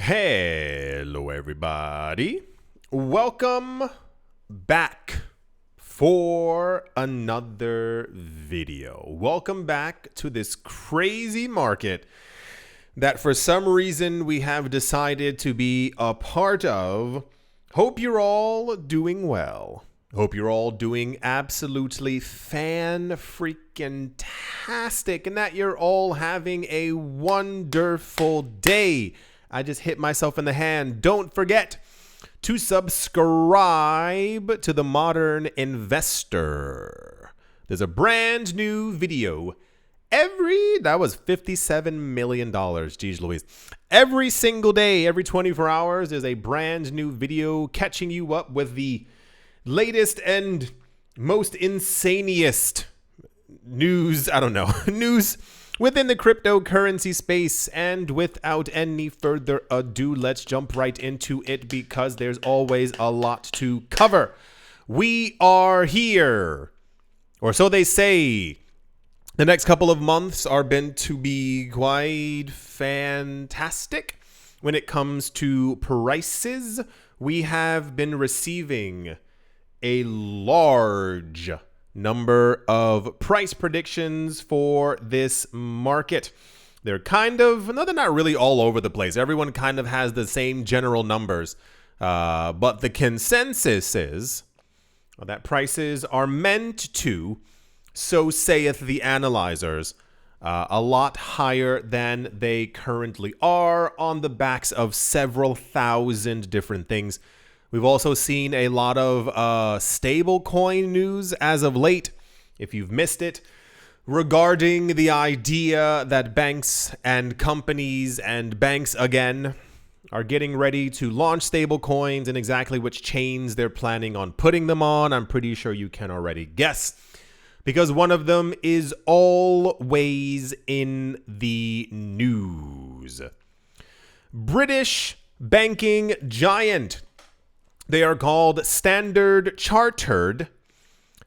Hello everybody, welcome back for another video. Welcome back to this crazy market that for some reason we have decided to be a part of. Hope you're all doing well. Hope you're all doing absolutely fan-freaking-tastic and that you're all having a wonderful day. I just hit myself in the hand. Don't forget to subscribe to The Modern Investor. There's a brand new video that was $57 million. Geez Louise. Every single day, every 24 hours, there's a brand new video catching you up with the latest and most insaniest news, news within the cryptocurrency space. And without any further ado, let's jump right into it because there's always a lot to cover. We are here, or so they say. The next couple of months are been to be quite fantastic when it comes to prices. We have been receiving a large number of price predictions for this market. They're they're not really all over the place. Everyone kind of has the same general numbers. But the consensus is that prices are meant to, so saith the analyzers, a lot higher than they currently are on the backs of several thousand different things. We've also seen a lot of stablecoin news as of late, if you've missed it, regarding the idea that banks and companies and banks again are getting ready to launch stablecoins and exactly which chains they're planning on putting them on. I'm pretty sure you can already guess, because one of them is always in the news. British banking giant, they are called Standard Chartered,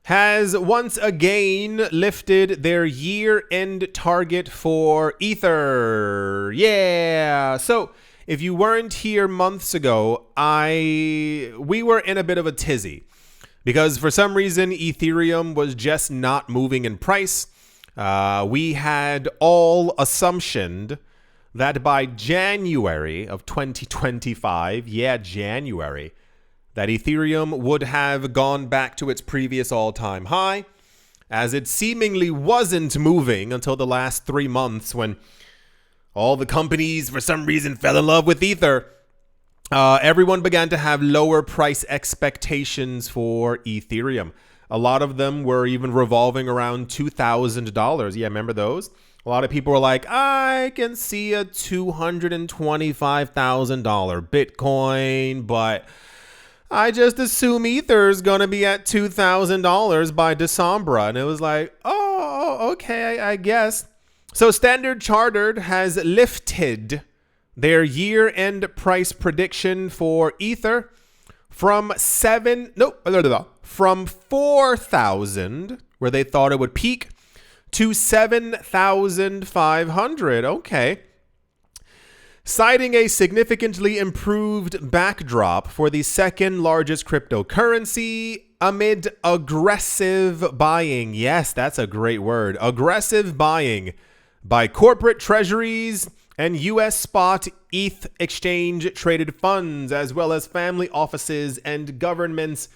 has once again lifted their year-end target for Ether. Yeah. So if you weren't here months ago, we were in a bit of a tizzy because for some reason Ethereum was just not moving in price. We had all assumed that by January of 2025, January, that Ethereum would have gone back to its previous all-time high, as it seemingly wasn't moving until the last 3 months when all the companies for some reason fell in love with Ether. Everyone began to have lower price expectations for Ethereum. A lot of them were even revolving around $2,000. Yeah, remember those? A lot of people were like, I can see a $225,000 Bitcoin, but I just assume Ether is going to be at $2,000 by December. And it was like, oh, okay, I guess. So Standard Chartered has lifted their year-end price prediction for Ether from 4,000, where they thought it would peak, to 7,500. Okay. Citing a significantly improved backdrop for the second largest cryptocurrency amid aggressive buying. Yes, that's a great word. Aggressive buying by corporate treasuries and U.S. spot ETH exchange traded funds, as well as family offices and governments,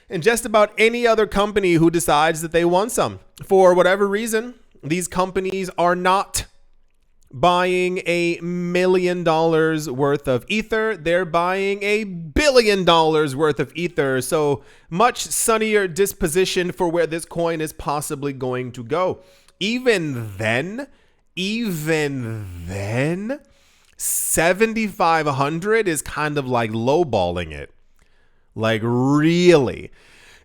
and just about any other company who decides that they want some. For whatever reason, these companies are not buying $1 million worth of Ether. They're buying $1 billion worth of Ether. So much sunnier disposition for where this coin is possibly going to go. Even then, 7,500 is kind of like lowballing it. Like really.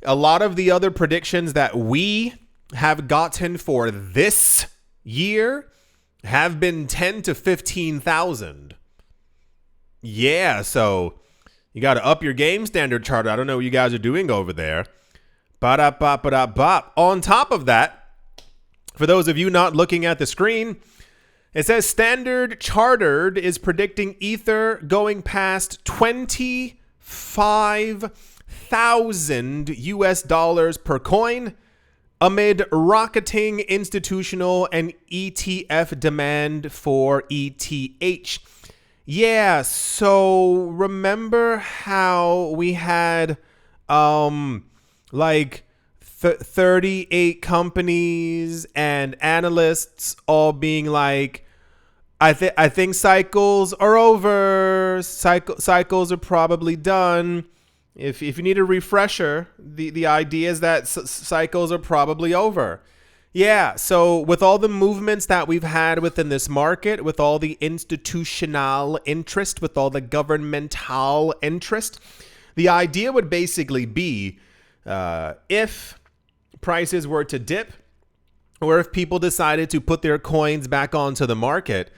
A lot of the other predictions that we have gotten for this year have been 10 to 15,000. Yeah, so you got to up your game, Standard Chartered. I don't know what you guys are doing over there. Ba-da-ba-ba-da-bop. On top of that, for those of you not looking at the screen, It says Standard Chartered is predicting Ether going past 25,000 US dollars per coin amid rocketing institutional and ETF demand for ETH. Yeah, so remember how we had 38 companies and analysts all being like, I think cycles are over. Cycles are probably done. If you need a refresher, the idea is that cycles are probably over. Yeah, so with all the movements that we've had within this market, with all the institutional interest, with all the governmental interest, the idea would basically be if prices were to dip, or if people decided to put their coins back onto the market,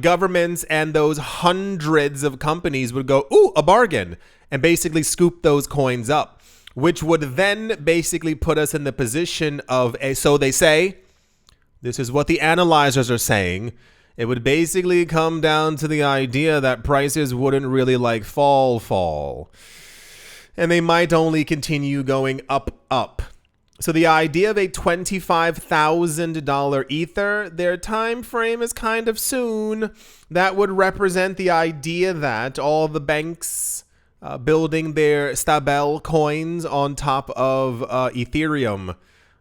governments and those hundreds of companies would go, ooh, a bargain, and basically scoop those coins up, which would then basically put us in the position of so they say, this is what the analyzers are saying, it would basically come down to the idea that prices wouldn't really fall. And they might only continue going up. So the idea of a $25,000 Ether, their time frame is kind of soon. That would represent the idea that all the banks building their Stablecoins on top of Ethereum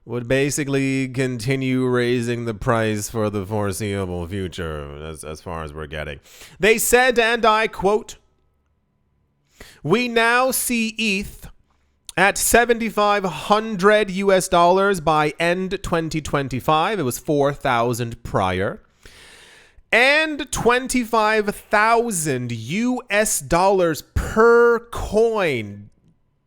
would basically continue raising the price for the foreseeable future, as far as we're getting. They said, and I quote, "We now see ETH at 7,500 US dollars by end 2025. It was 4,000 prior. And 25,000 US dollars per coin.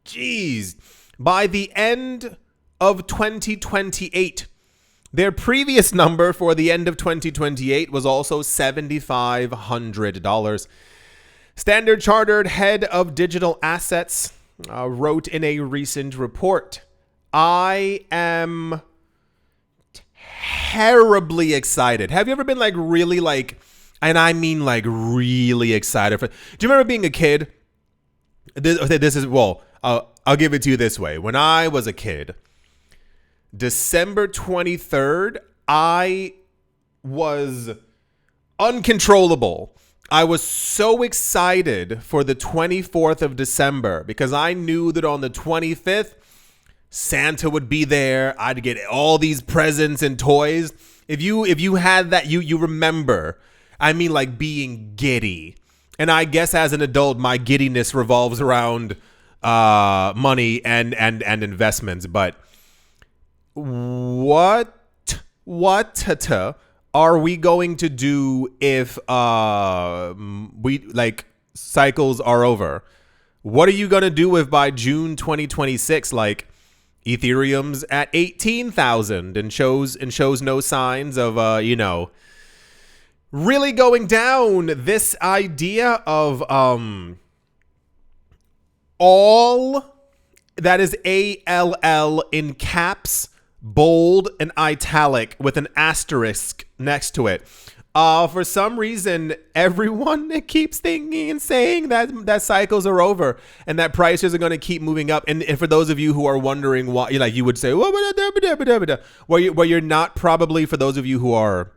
Jeez. By the end of 2028. Their previous number for the end of 2028 was also $7,500. Standard Chartered head of digital assets wrote in a recent report, I am terribly excited. Have you ever been really and I mean really excited do you remember being a kid? I'll give it to you this way. When I was a kid, December 23rd, I was uncontrollable. I was so excited for the 24th of December because I knew that on the 25th, Santa would be there. I'd get all these presents and toys. If you had that, you remember. I mean, being giddy. And I guess as an adult, my giddiness revolves around money and investments. But what are we going to do if cycles are over? What are you going to do if by June 2026 Ethereum's at 18,000 and shows no signs of really going down? This idea of all that is ALL in caps, bold and italic with an asterisk next to it. For some reason, everyone keeps thinking and saying that cycles are over and that prices are going to keep moving up. And for those of you who are wondering why, you would say, well, you're not, probably, for those of you who are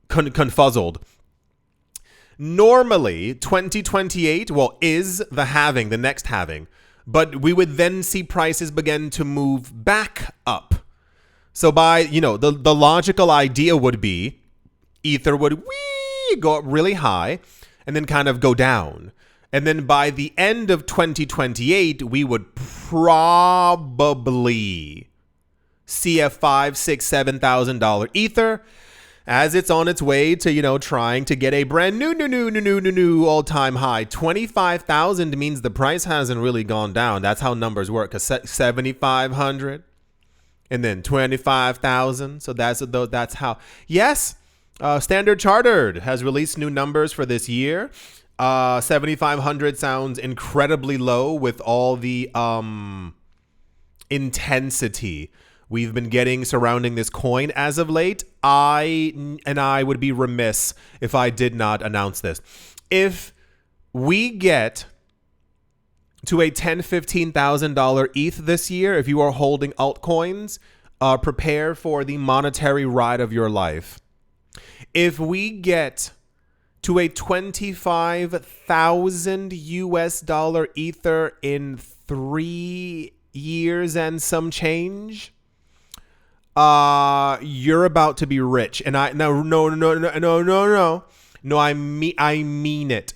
confuzzled. Normally, 2028, is the halving, the next halving. But we would then see prices begin to move back up. So by, the logical idea would be Ether would go up really high and then kind of go down. And then by the end of 2028, we would probably see a $5,000, $6,000, $7,000 Ether as it's on its way to, trying to get a brand new all-time high. 25,000 means the price hasn't really gone down. That's how numbers work. 7,500. And then 25,000. So that's how. Yes, Standard Chartered has released new numbers for this year. 7,500 sounds incredibly low with all the intensity we've been getting surrounding this coin as of late, I would be remiss if I did not announce this. If we get to a $10,000, $15,000 ETH this year, if you are holding altcoins, prepare for the monetary ride of your life. If we get to a 25,000 US dollar Ether in 3 years and some change, you're about to be rich. And I mean it.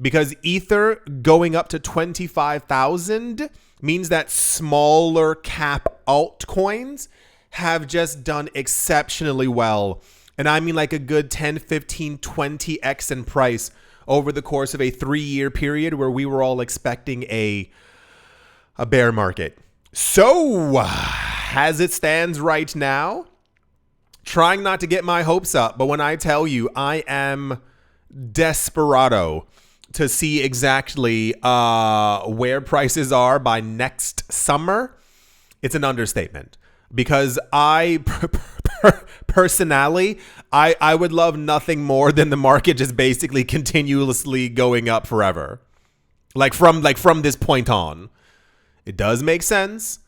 Because Ether going up to 25,000 means that smaller cap altcoins have just done exceptionally well. And I mean like a good 10, 15, 20x in price over the course of a 3-year period where we were all expecting a bear market. So, as it stands right now, trying not to get my hopes up, but when I tell you I am desperado to see exactly where prices are by next summer, it's an understatement. Because I personally, I would love nothing more than the market just basically continuously going up forever. Like from this point on. It does make sense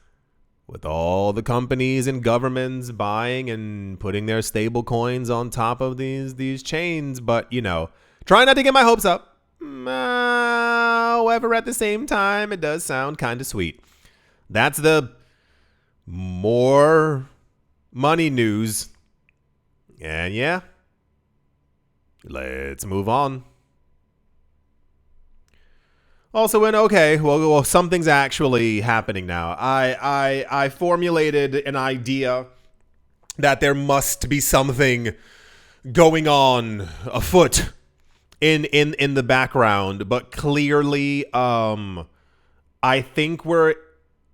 with all the companies and governments buying and putting their stable coins on top of these chains, but you know, try not to get my hopes up. However, at the same time, it does sound kind of sweet. That's the more money news. And yeah, let's move on. Also, well, something's actually happening now. I formulated an idea that there must be something going on afoot in the background, but clearly, I think we're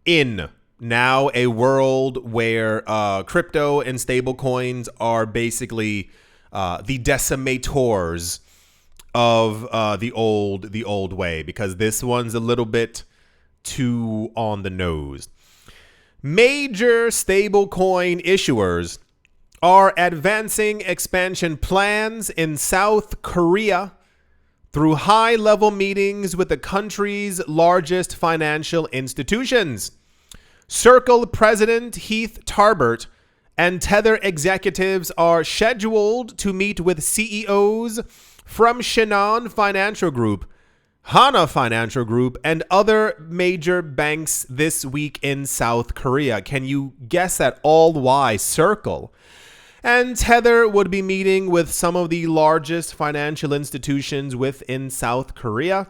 in now a world where crypto and stablecoins are basically the decimators of the old way, because this one's a little bit too on the nose. Major stablecoin issuers are advancing expansion plans in South Korea through high-level meetings with the country's largest financial institutions. Circle President Heath Tarbert and Tether executives are scheduled to meet with CEOs from Shinhan Financial Group, Hana Financial Group, and other major banks this week in South Korea. Can you guess at all why Circle and Tether would be meeting with some of the largest financial institutions within South Korea?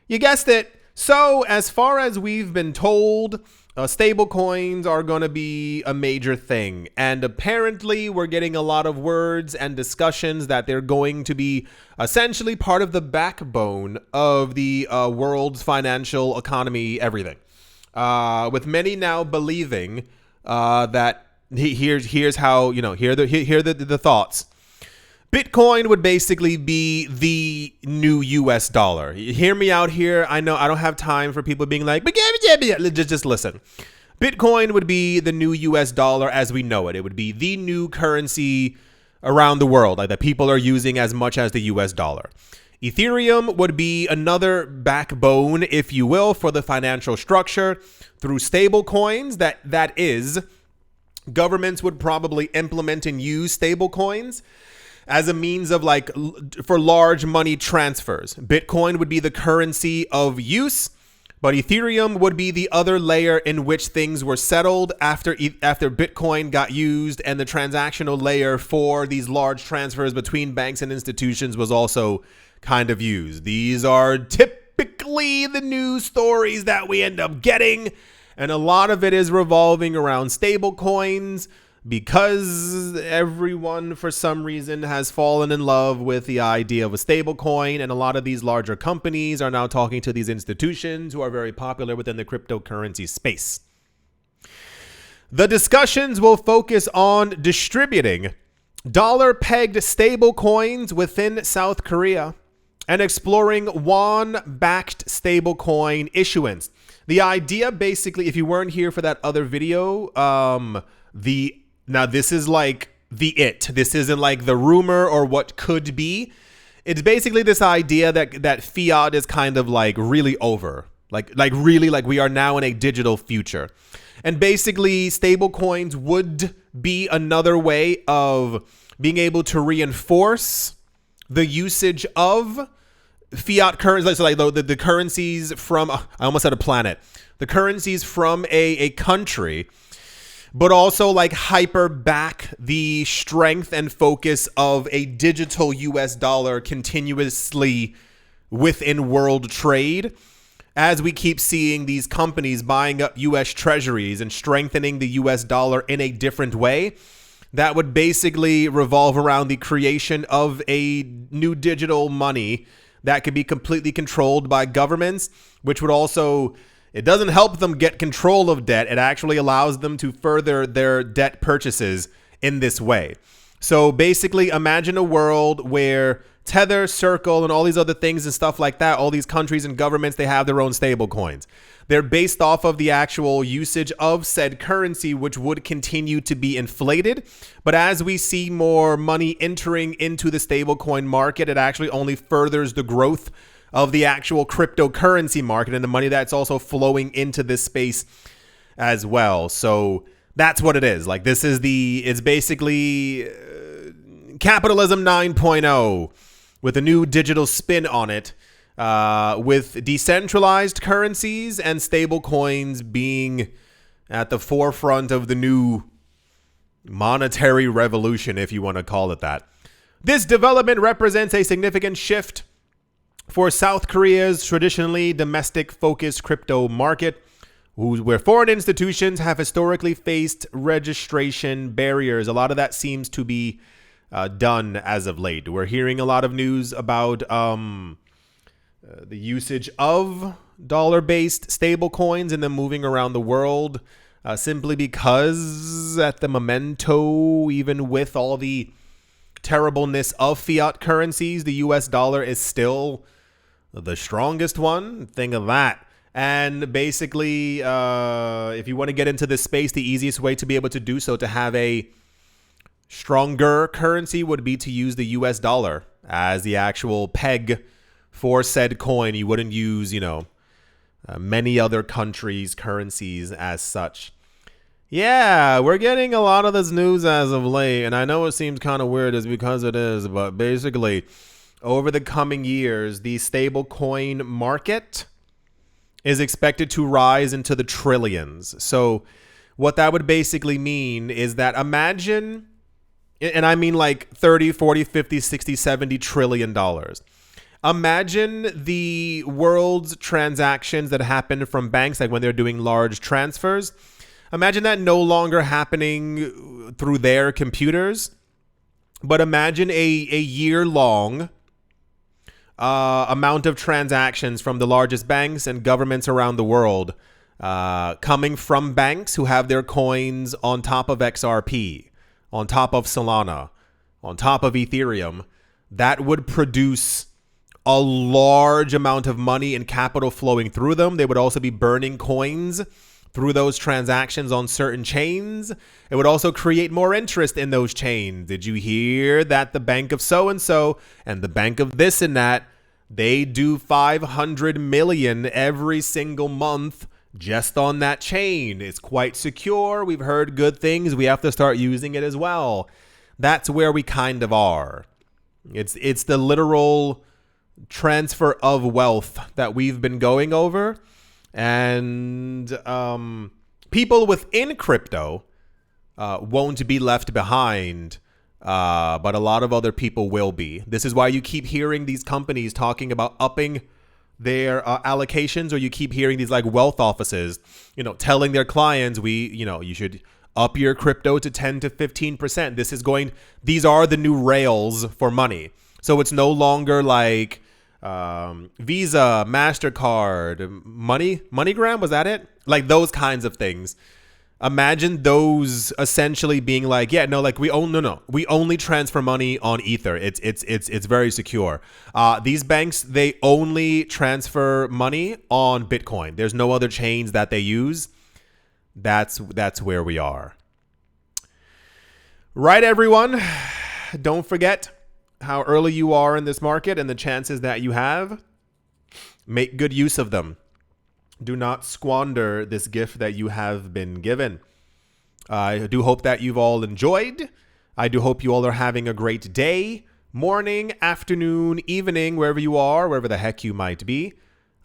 You guessed it. So, as far as we've been told, stable coins are going to be a major thing. And apparently, we're getting a lot of words and discussions that they're going to be essentially part of the backbone of the world's financial economy, everything. With many now believing that here's how, here are the thoughts. Bitcoin would basically be the new US dollar. Hear me out here. I know I don't have time for people being like, just listen. Bitcoin would be the new US dollar as we know it. It would be the new currency around the world, like that people are using as much as the US dollar. Ethereum would be another backbone, if you will, for the financial structure through stable coins. That is, governments would probably implement and use stable coins as a means of for large money transfers. Bitcoin would be the currency of use, but Ethereum would be the other layer in which things were settled after Bitcoin got used, and the transactional layer for these large transfers between banks and institutions was also kind of used. These are typically the news stories that we end up getting, and a lot of it is revolving around stable coins, because everyone, for some reason, has fallen in love with the idea of a stable coin, and a lot of these larger companies are now talking to these institutions who are very popular within the cryptocurrency space. The discussions will focus on distributing dollar-pegged stable coins within South Korea and exploring won-backed stablecoin issuance. The idea, basically, if you weren't here for that other video, Now this is like this isn't like the rumor or what could be. It's basically this idea that fiat is kind of like really over. Like really, like we are now in a digital future. And basically stablecoins would be another way of being able to reinforce the usage of fiat currency. So like the currencies from, I almost said a planet, the currencies from a country, but also like hyper back the strength and focus of a digital US dollar continuously within world trade, as we keep seeing these companies buying up US treasuries and strengthening the US dollar in a different way. That would basically revolve around the creation of a new digital money that could be completely controlled by governments, which would also, it doesn't help them get control of debt. It actually allows them to further their debt purchases in this way. So basically imagine a world where Tether, Circle, and all these other things and stuff like that, all these countries and governments, they have their own stable coins. They're based off of the actual usage of said currency, which would continue to be inflated. But as we see more money entering into the stablecoin market, it actually only furthers the growth of the actual cryptocurrency market and the money that's also flowing into this space as well. So that's what it is. Like this is it's basically capitalism 9.0 with a new digital spin on it, with decentralized currencies and stable coins being at the forefront of the new monetary revolution, if you want to call it that. This development represents a significant shift for South Korea's traditionally domestic-focused crypto market, where foreign institutions have historically faced registration barriers. A lot of that seems to be done as of late. We're hearing a lot of news about the usage of dollar-based stable coins and them moving around the world, simply because at the memento, even with all the terribleness of fiat currencies, the US dollar is still the strongest one. Think of that. And basically, if you want to get into this space, the easiest way to be able to do so, to have a stronger currency, would be to use the US dollar as the actual peg for said coin. You wouldn't use, many other countries' currencies as such. Yeah, we're getting a lot of this news as of late, and I know it seems kind of weird, is because it is, but basically, over the coming years, the stable coin market is expected to rise into the trillions. So what that would basically mean is that imagine, and I mean like 30, 40, 50, 60, 70 trillion dollars. Imagine the world's transactions that happen from banks, like when they're doing large transfers. Imagine that no longer happening through their computers, but imagine a year-long amount of transactions from the largest banks and governments around the world coming from banks who have their coins on top of XRP, on top of Solana, on top of Ethereum. That would produce a large amount of money and capital flowing through them. They would also be burning coins through those transactions on certain chains. It would also create more interest in those chains. Did you hear that the bank of so-and-so and the bank of this and that, they do 500 million every single month just on that chain? It's quite secure. We've heard good things. We have to start using it as well. That's where we kind of are. It's the literal transfer of wealth that we've been going over. And people within crypto won't be left behind, but a lot of other people will be. This is why you keep hearing these companies talking about upping their allocations, or you keep hearing these like wealth offices, telling their clients, you should up your crypto to 10 to 15%. These are the new rails for money. So it's no longer like Visa, MasterCard, MoneyGram, was that it? Like those kinds of things. Imagine those essentially being like, we only transfer money on Ether. It's very secure. These banks, they only transfer money on Bitcoin. There's no other chains that they use. That's where we are. Right, everyone. Don't forget how early you are in this market and the chances that you have. Make good use of them. Do not squander this gift that you have been given. I do hope that you've all enjoyed. I do hope you all are having a great day, morning, afternoon, evening, wherever you are, wherever the heck you might be.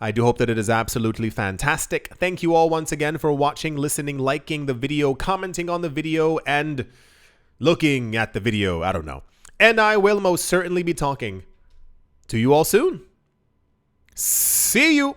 I do hope that it is absolutely fantastic. Thank you all once again for watching, listening, liking the video, commenting on the video, and looking at the video. I don't know. And I will most certainly be talking to you all soon. See you.